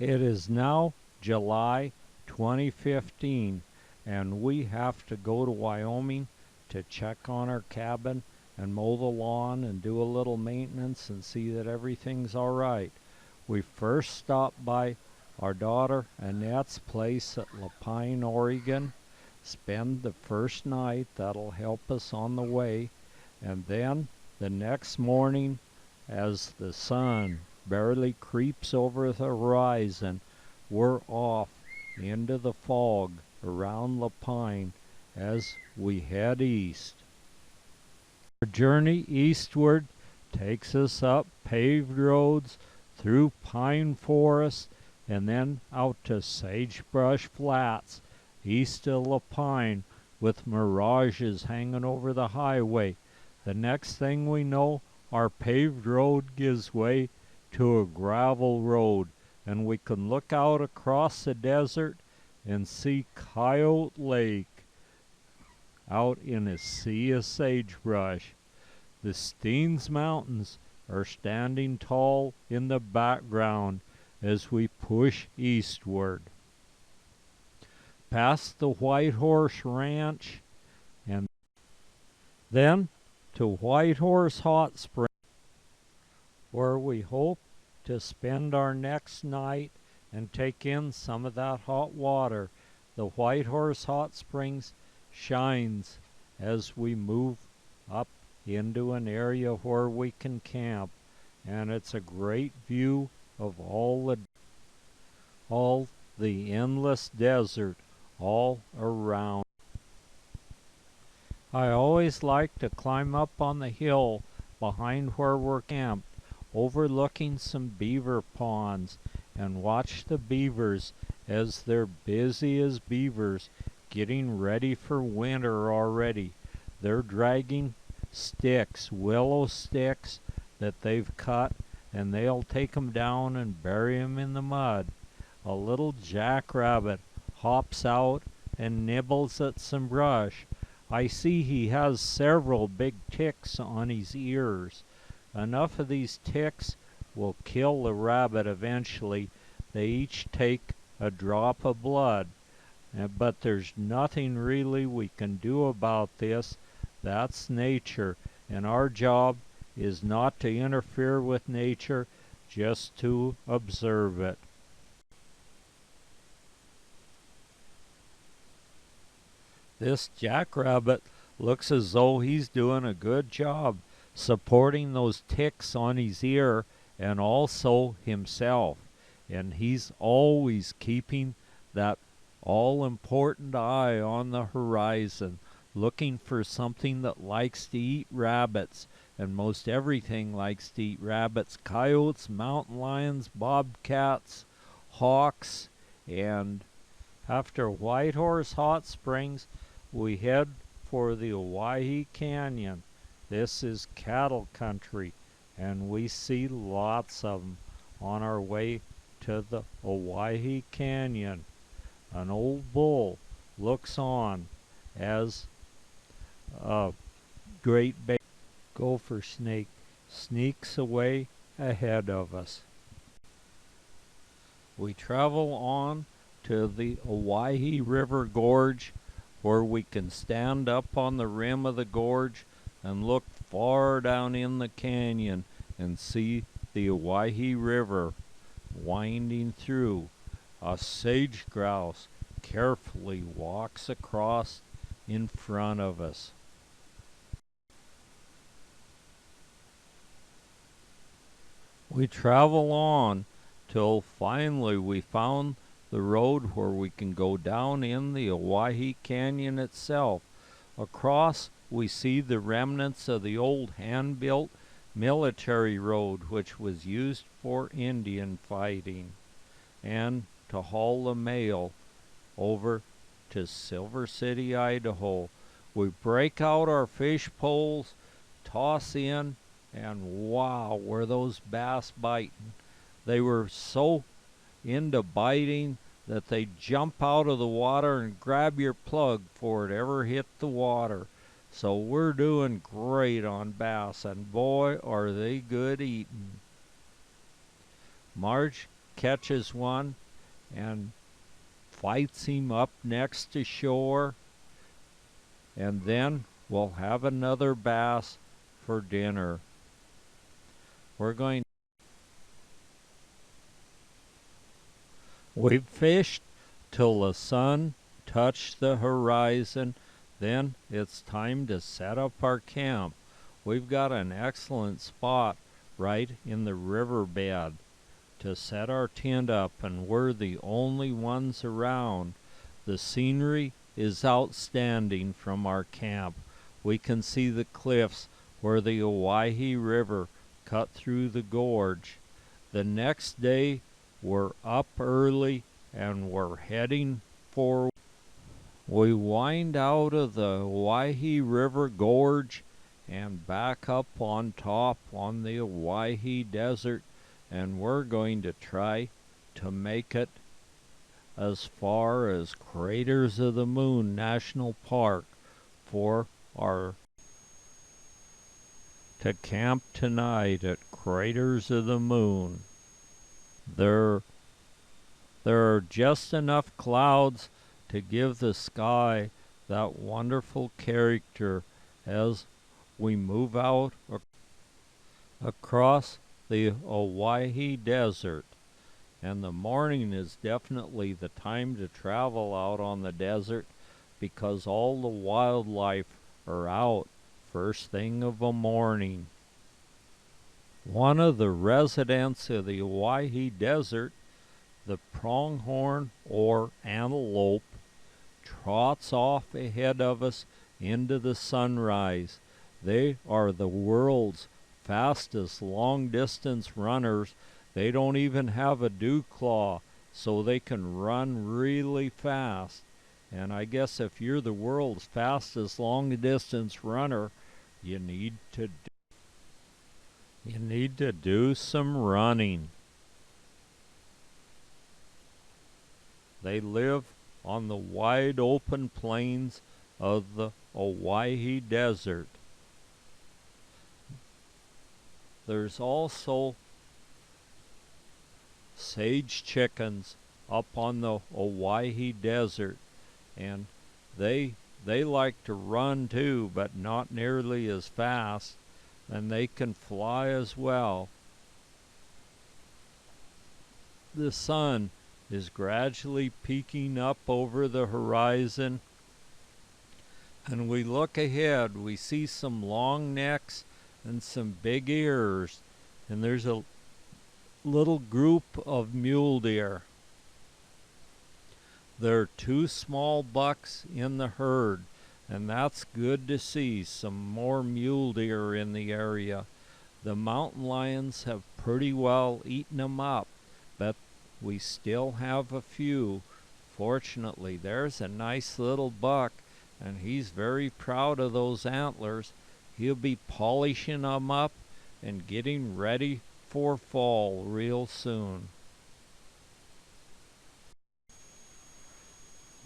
It is now July 2015, and we have to go to Wyoming to check on our cabin and mow the lawn and do a little maintenance and see that everything's all right. We first stopped by our daughter Annette's place at Lapine, Oregon, spend the first night. That'll help us on the way. And then the next morning, as the sun barely creeps over the horizon, we're off into the fog around Lapine as we head east. Our journey eastward takes us up paved roads, through pine forests, and then out to sagebrush flats east of Lapine with mirages hanging over the highway. The next thing we know, our paved road gives way to a gravel road, and we can look out across the desert and see Coyote Lake out in a sea of sagebrush. The Steens Mountains are standing tall in the background as we push eastward. Past the White Horse Ranch, and then to White Horse Hot Springs, where we hope to spend our next night and take in some of that hot water. The White Horse Hot Springs shines as we move up into an area where we can camp, and it's a great view of all the endless desert all around. I always like to climb up on the hill behind where we're camped, overlooking some beaver ponds, and watch the beavers as they're busy as beavers, getting ready for winter already. They're dragging sticks, willow sticks that they've cut, and they'll take them down and bury them in the mud. A little jackrabbit hops out and nibbles at some brush. I see he has several big ticks on his ears. Enough of these ticks will kill the rabbit eventually. They each take a drop of blood, but there's nothing really we can do about this. That's nature, and our job is not to interfere with nature, just to observe it. This jackrabbit looks as though he's doing a good job supporting those ticks on his ear and also himself. And he's always keeping that all-important eye on the horizon, looking for something that likes to eat rabbits. And most everything likes to eat rabbits: coyotes, mountain lions, bobcats, hawks. And after White Horse Hot Springs, we head for the Owyhee Canyon. This is cattle country, and we see lots of them on our way to the Owyhee Canyon. An old bull looks on as a great big gopher snake sneaks away ahead of us. We travel on to the Owyhee River Gorge, where we can stand up on the rim of the gorge and look far down in the canyon and see the Owyhee River winding through. A sage grouse carefully walks across in front of us. We travel on till finally we found the road where we can go down in the Owyhee Canyon itself. Across, we see the remnants of the old hand-built military road, which was used for Indian fighting and to haul the mail over to Silver City, Idaho. We break out our fish poles, toss in, and wow, were those bass biting. They were so into biting that they jump out of the water and grab your plug before it ever hit the water. So we're doing great on bass, and boy, are they good eating. Marge catches one and fights him up next to shore, and then we'll have another bass for dinner. We fished till the sun touched the horizon, then it's time to set up our camp. We've got an excellent spot right in the riverbed to set our tent up, and we're the only ones around. The scenery is outstanding from our camp. We can see the cliffs where the Owyhee River cut through the gorge. The next day we're up early and we're heading for. We wind out of the Owyhee River Gorge and back up on top on the Owyhee Desert, and we're going to try to make it as far as Craters of the Moon National Park for our to camp tonight at Craters of the Moon. There are just enough clouds to give the sky that wonderful character as we move out across the Owyhee Desert. And the morning is definitely the time to travel out on the desert because all the wildlife are out first thing of a morning. One of the residents of the Owyhee Desert, the pronghorn or antelope, trots off ahead of us into the sunrise. They are the world's fastest long-distance runners. They don't even have a dew claw, so they can run really fast. And I guess if you're the world's fastest long-distance runner, you need to do some running. They live on the wide open plains of the Owyhee Desert. There's also sage chickens up on the Owyhee Desert, and they like to run too, but not nearly as fast, and they can fly as well. The sun is gradually peeking up over the horizon, and we look ahead. We see some long necks and some big ears, and there's a little group of mule deer. There are 2 small bucks in the herd, and that's good to see some more mule deer in the area. The mountain lions have pretty well eaten them up, but we still have a few. Fortunately, there's a nice little buck, and he's very proud of those antlers. He'll be polishing them up and getting ready for fall real soon.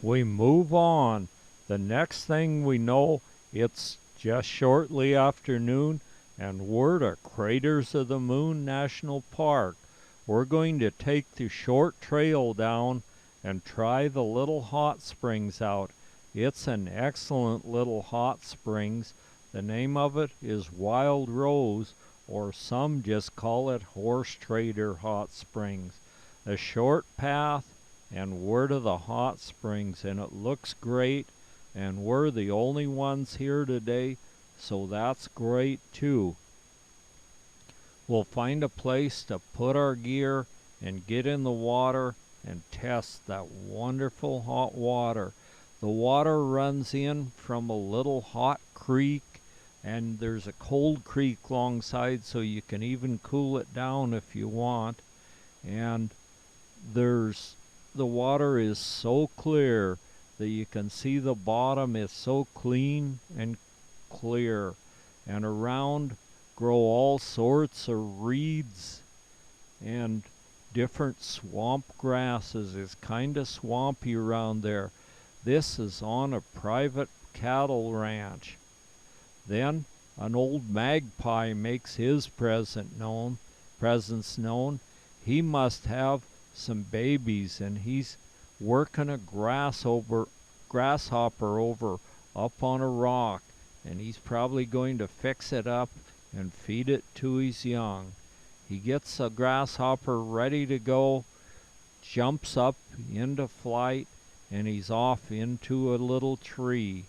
We move on. The next thing we know, it's just shortly afternoon, and we're at Craters of the Moon National Park. We're going to take the short trail down and try the little hot springs out. It's an excellent little hot springs. The name of it is Wild Rose, or some just call it Horse Trader Hot Springs. A short path, and we're to the hot springs, and it looks great, and we're the only ones here today, so that's great too. We'll find a place to put our gear and get in the water and test that wonderful hot water. The water runs in from a little hot creek, and there's a cold creek alongside, so you can even cool it down if you want. And the water is so clear that you can see the bottom is so clean and clear. And around grow all sorts of reeds and different swamp grasses. It's kind of swampy around there. This is on a private cattle ranch. Then an old magpie makes his presence known. He must have some babies, and he's working a grasshopper over up on a rock, and he's probably going to fix it up and feed it to his young. He gets a grasshopper ready to go, jumps up into flight, and he's off into a little tree.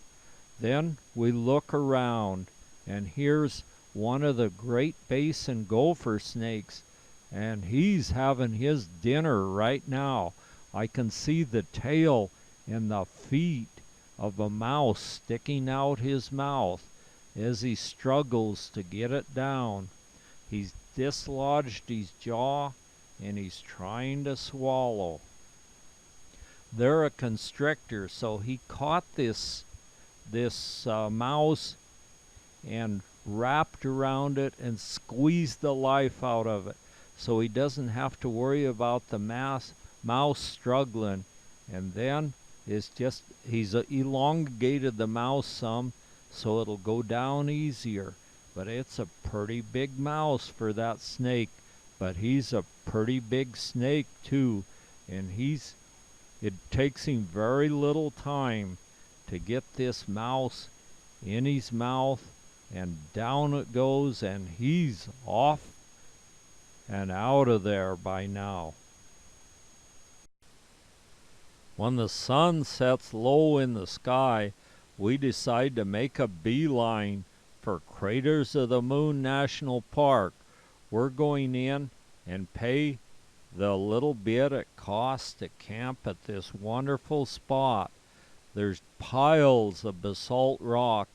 Then we look around, and here's one of the Great Basin gopher snakes, and he's having his dinner right now. I can see the tail and the feet of a mouse sticking out his mouth as he struggles to get it down. He's dislodged his jaw, and he's trying to swallow. They're a constrictor, so he caught this mouse and wrapped around it and squeezed the life out of it, so he doesn't have to worry about the mouse struggling. And then he's elongated the mouse some, so it'll go down easier. But it's a pretty big mouse for that snake, but he's a pretty big snake too, and it takes him very little time to get this mouse in his mouth, and down it goes, and he's off and out of there by now. When the sun sets low in the sky, we decide to make a beeline for Craters of the Moon National Park. We're going in and pay the little bit it costs to camp at this wonderful spot. There's piles of basalt rock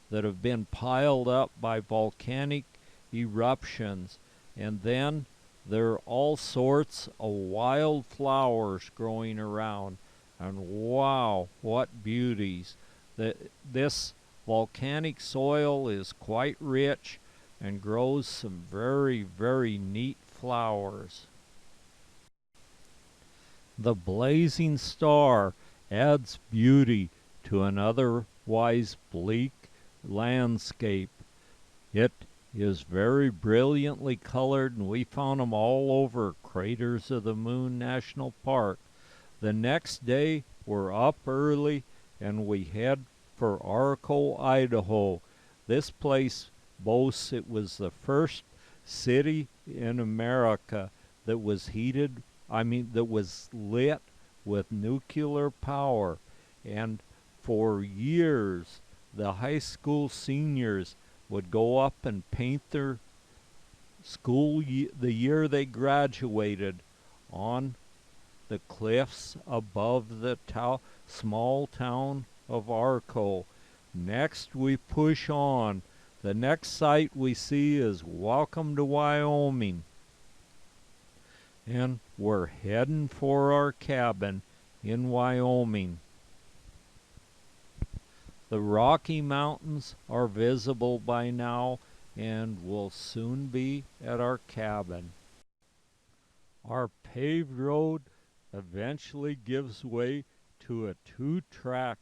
that have been piled up by volcanic eruptions, and then there are all sorts of wild flowers growing around, and wow, what beauties. This volcanic soil is quite rich and grows some very, very neat flowers. The blazing star adds beauty to an otherwise bleak landscape. It is very brilliantly colored, and we found them all over Craters of the Moon National Park. The next day, we're up early, and we head for Arco, Idaho. This place boasts it was the first city in America that was that was lit with nuclear power. And for years, the high school seniors would go up and paint their the year they graduated on the cliffs above the small town of Arco. Next we push on. The next site we see is Welcome to Wyoming. And we're heading for our cabin in Wyoming. The Rocky Mountains are visible by now, and we'll soon be at our cabin. Our paved road eventually gives way to a 2-track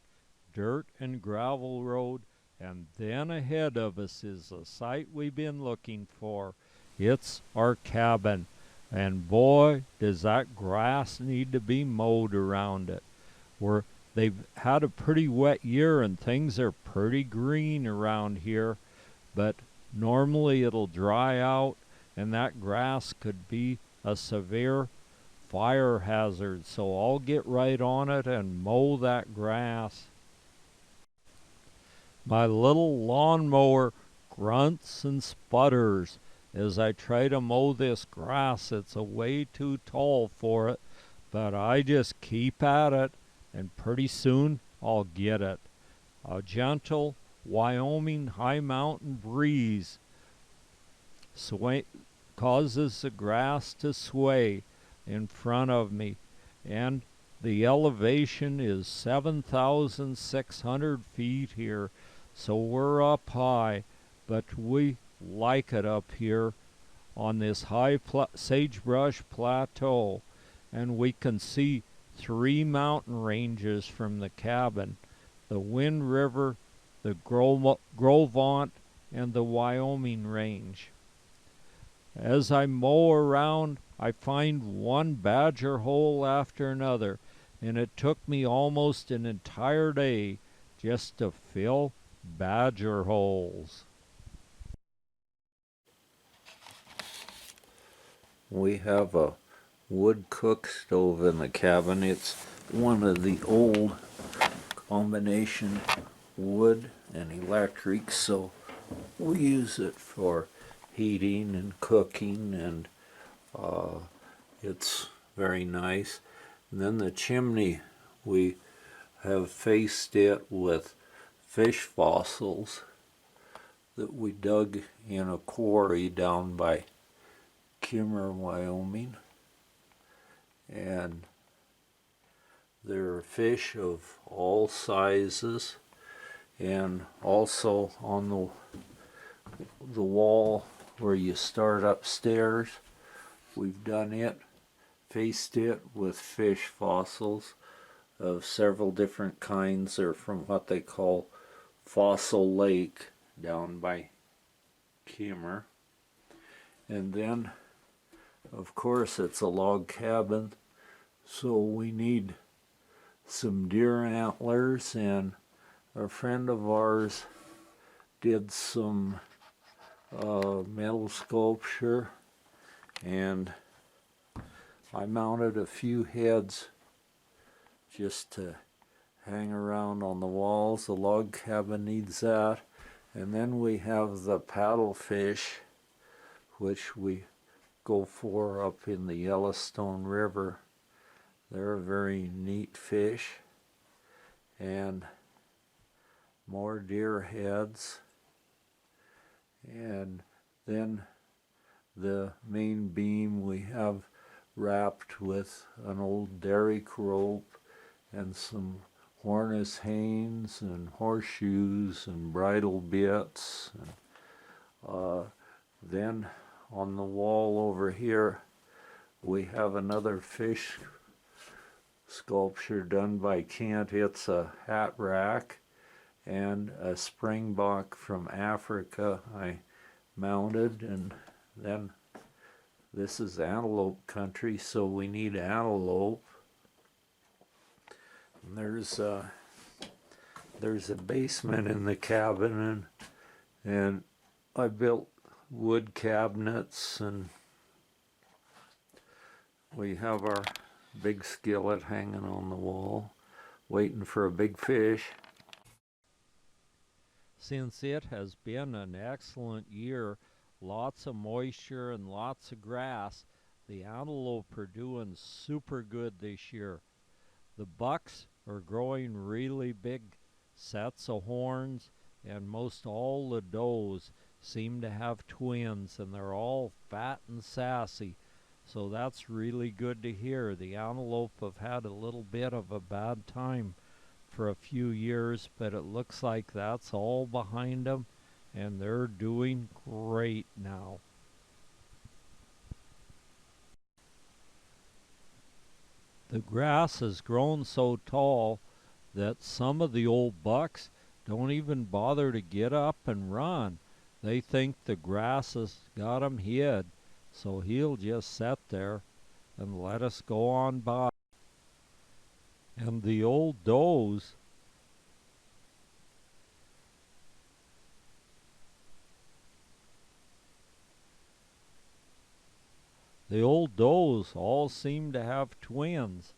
dirt and gravel road, and then ahead of us is the site we've been looking for. It's our cabin, and boy, does that grass need to be mowed around it. They've had a pretty wet year, and things are pretty green around here, but normally it'll dry out, and that grass could be a severe fire hazard, so I'll get right on it and mow that grass. My little lawnmower grunts and sputters as I try to mow this grass. It's way too tall for it, but I just keep at it, and pretty soon I'll get it. A gentle Wyoming high mountain breeze causes the grass to sway in front of me, and the elevation is 7,600 feet here, so we're up high, but we like it up here on this high sagebrush plateau, and we can see 3 mountain ranges from the cabin: the Wind River, the Grovant, and the Wyoming Range. As I mow around, I find one badger hole after another, and it took me almost an entire day just to fill badger holes. We have a wood cook stove in the cabin. It's one of the old combination wood and electric, so we use it for heating and cooking, and it's very nice. And then the chimney, we have faced it with fish fossils that we dug in a quarry down by Kimmer, Wyoming. And there are fish of all sizes, and also on the wall where you start upstairs, we've faced it with fish fossils of several different kinds. They're from what they call Fossil Lake down by Kimmer. And then, of course, it's a log cabin, so we need some deer antlers, and a friend of ours did some metal sculpture, and I mounted a few heads just to hang around on the walls. The log cabin needs that. And then we have the paddlefish, which we go for up in the Yellowstone River. They're a very neat fish. And more deer heads. And then the main beam we have wrapped with an old derrick rope and some harness hanes and horseshoes and bridle bits. And, then on the wall over here we have another fish sculpture done by Kent. It's a hat rack and a springbok from Africa I mounted. And then this is antelope country, so we need antelope. And there's a basement in the cabin, and I built wood cabinets, and we have our big skillet hanging on the wall, waiting for a big fish. Since it has been an excellent year, lots of moisture and lots of grass, the antelope are doing super good this year. The bucks are growing really big sets of horns, and most all the does seem to have twins, and they're all fat and sassy. So that's really good to hear. The antelope have had a little bit of a bad time for a few years, but it looks like that's all behind them, and they're doing great now. The grass has grown so tall that some of the old bucks don't even bother to get up and run. They think the grass has got 'em hid, so he'll just sit there and let us go on by. And the old does all seem to have twins,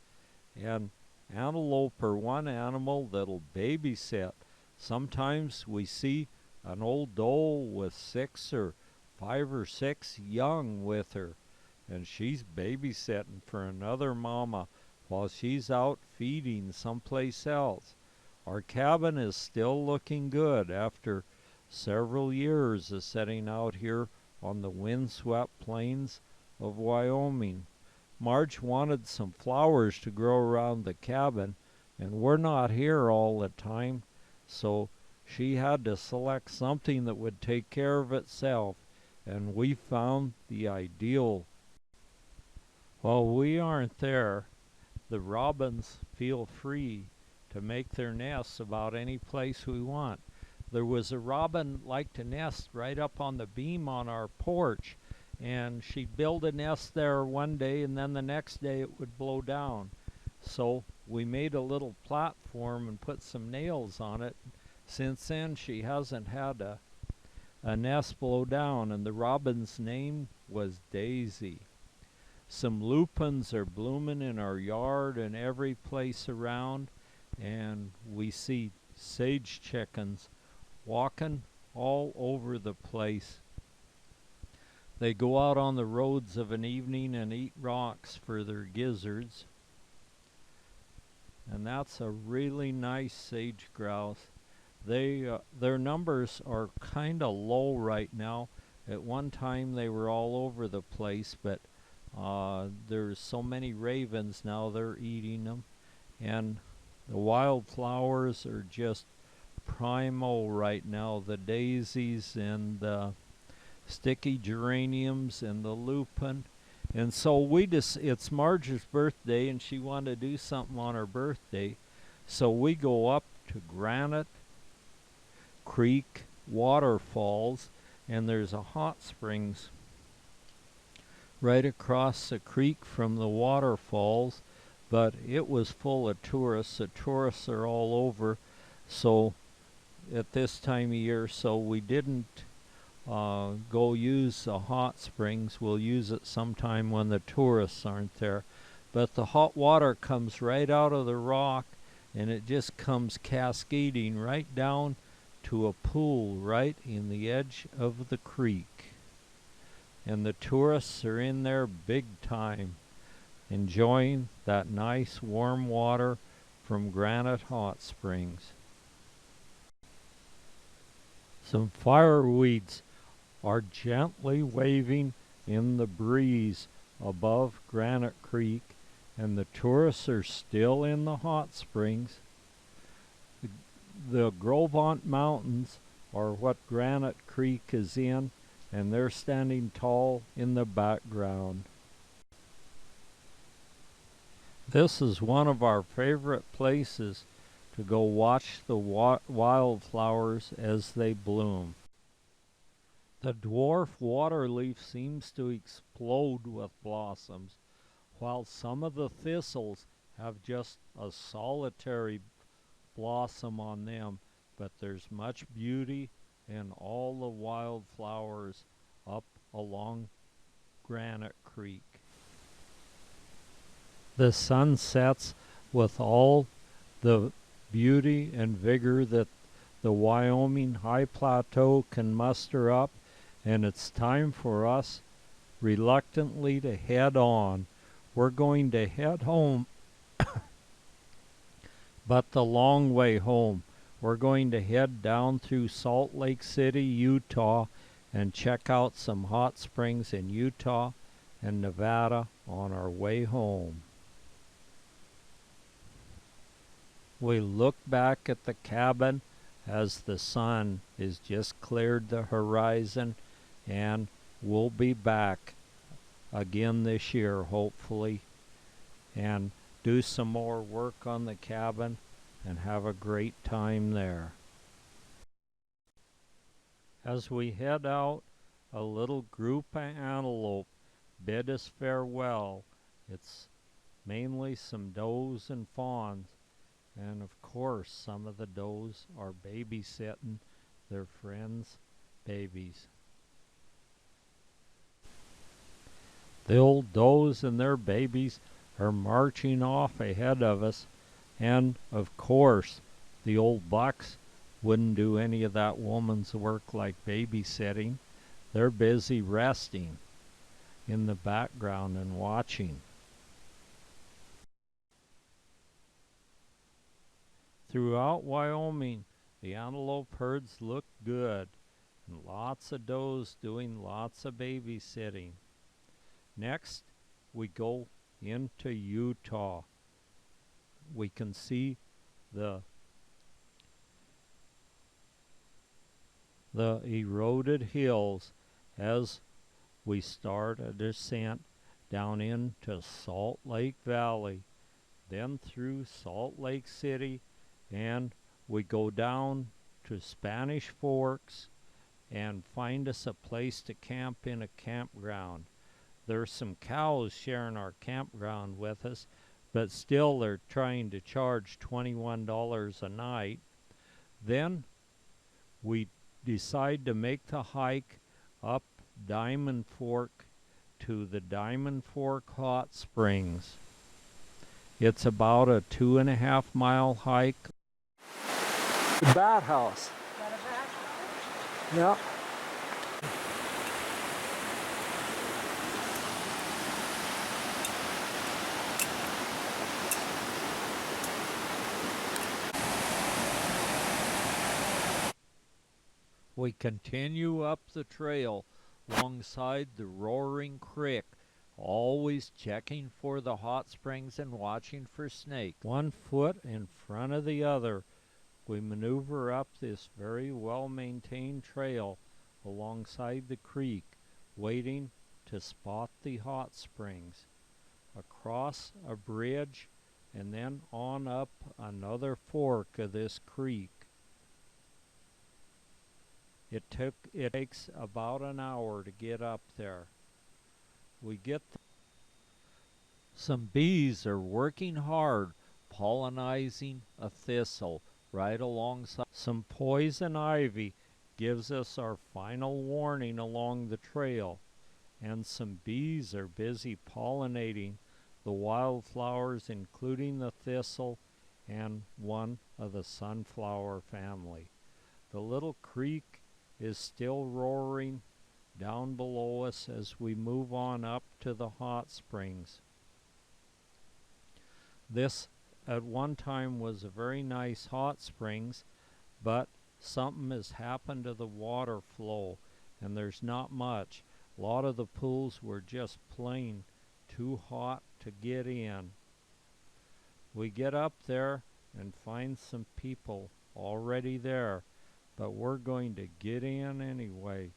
and antelope are one animal that'll babysit. Sometimes we see an old doe with 5 or 6 young with her, and she's babysitting for another mama while she's out feeding someplace else. Our cabin is still looking good after several years of setting out here on the windswept plains of Wyoming. Marge wanted some flowers to grow around the cabin, and we're not here all the time, so she had to select something that would take care of itself, and we found the ideal. While we aren't there, the robins feel free to make their nests about any place we want. There was a robin like to nest right up on the beam on our porch, and she'd build a nest there one day, and then the next day it would blow down. So we made a little platform and put some nails on it. Since then, she hasn't had a nest blow down, and the robin's name was Daisy. Some lupins are blooming in our yard and every place around, and we see sage chickens walking all over the place. They go out on the roads of an evening and eat rocks for their gizzards. And that's a really nice sage grouse. Their numbers are kind of low right now. At one time they were all over the place, but there's so many ravens now they're eating them. And the wildflowers are just primo right now. The daisies and the sticky geraniums and the lupin. And so it's Marge's birthday and she wanted to do something on her birthday. So we go up to Granite Creek Waterfalls, and there's a hot springs right across the creek from the waterfalls, but it was full of tourists. The tourists are all over, so at this time of year, so we didn't go use the hot springs. We'll use it sometime when the tourists aren't there. But the hot water comes right out of the rock, and it just comes cascading right down to a pool right in the edge of the creek. And the tourists are in there big time, enjoying that nice warm water from Granite Hot Springs. Some fireweeds are gently waving in the breeze above Granite Creek, and the tourists are still in the hot springs. The Grovant Mountains are what Granite Creek is in, and they're standing tall in the background. This is one of our favorite places to go watch the wildflowers as they bloom. The dwarf waterleaf seems to explode with blossoms, while some of the thistles have just a solitary blossom on them, but there's much beauty in all the wildflowers up along Granite Creek. The sun sets with all the beauty and vigor that the Wyoming High Plateau can muster up, and it's time for us reluctantly to head on. We're going to head home, but the long way home. We're going to head down through Salt Lake City, Utah, and check out some hot springs in Utah and Nevada on our way home. We look back at the cabin as the sun has just cleared the horizon, and we'll be back again this year, hopefully, and do some more work on the cabin and have a great time there. As we head out, a little group of antelope bid us farewell. It's mainly some does and fawns, and of course some of the does are babysitting their friends' babies. The old does and their babies are marching off ahead of us, and of course the old bucks wouldn't do any of that woman's work like babysitting. They're busy resting in the background and watching. Throughout Wyoming, the antelope herds look good, and lots of does doing lots of babysitting. Next, we go into Utah. We can see the eroded hills as we start a descent down into Salt Lake Valley, then through Salt Lake City, and we go down to Spanish Forks, and find us a place to camp in a campground. There's some cows sharing our campground with us, but still they're trying to charge $21 a night. Then we decide to make the hike up Diamond Fork to the Diamond Fork Hot Springs. It's about a 2.5 mile hike. The bat house. Yeah. We continue up the trail alongside the roaring creek, always checking for the hot springs and watching for snakes. 1 foot in front of the other, we maneuver up this very well-maintained trail alongside the creek, waiting to spot the hot springs. Across a bridge and then on up another fork of this creek. It takes about an hour to get up there. We get some bees are working hard pollinizing a thistle right alongside. Some poison ivy gives us our final warning along the trail, and some bees are busy pollinating the wildflowers, including the thistle and one of the sunflower family. The little creek is still roaring down below us as we move on up to the hot springs. This at one time was a very nice hot springs, but something has happened to the water flow and there's not much. A lot of the pools were just plain too hot to get in. We get up there and find some people already there, but we're going to get in anyway,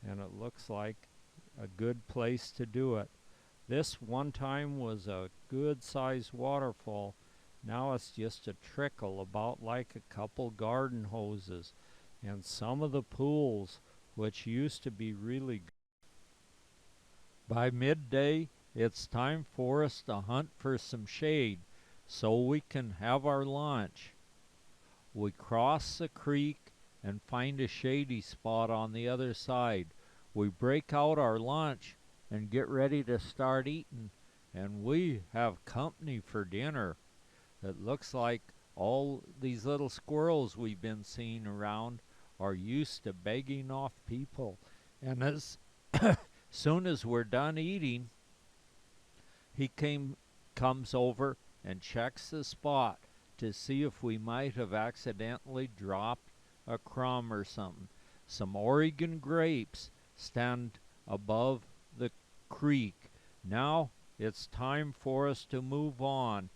and it looks like a good place to do it. This one time was a good-sized waterfall. Now it's just a trickle, about like a couple garden hoses, and some of the pools, which used to be really good. By midday, it's time for us to hunt for some shade so we can have our lunch. We cross the creek and find a shady spot on the other side. We break out our lunch and get ready to start eating, and we have company for dinner. It looks like all these little squirrels we've been seeing around are used to begging off people, and as soon as we're done eating, he comes over and checks the spot to see if we might have accidentally dropped a crumb or something. Some Oregon grapes stand above the creek. Now it's time for us to move on.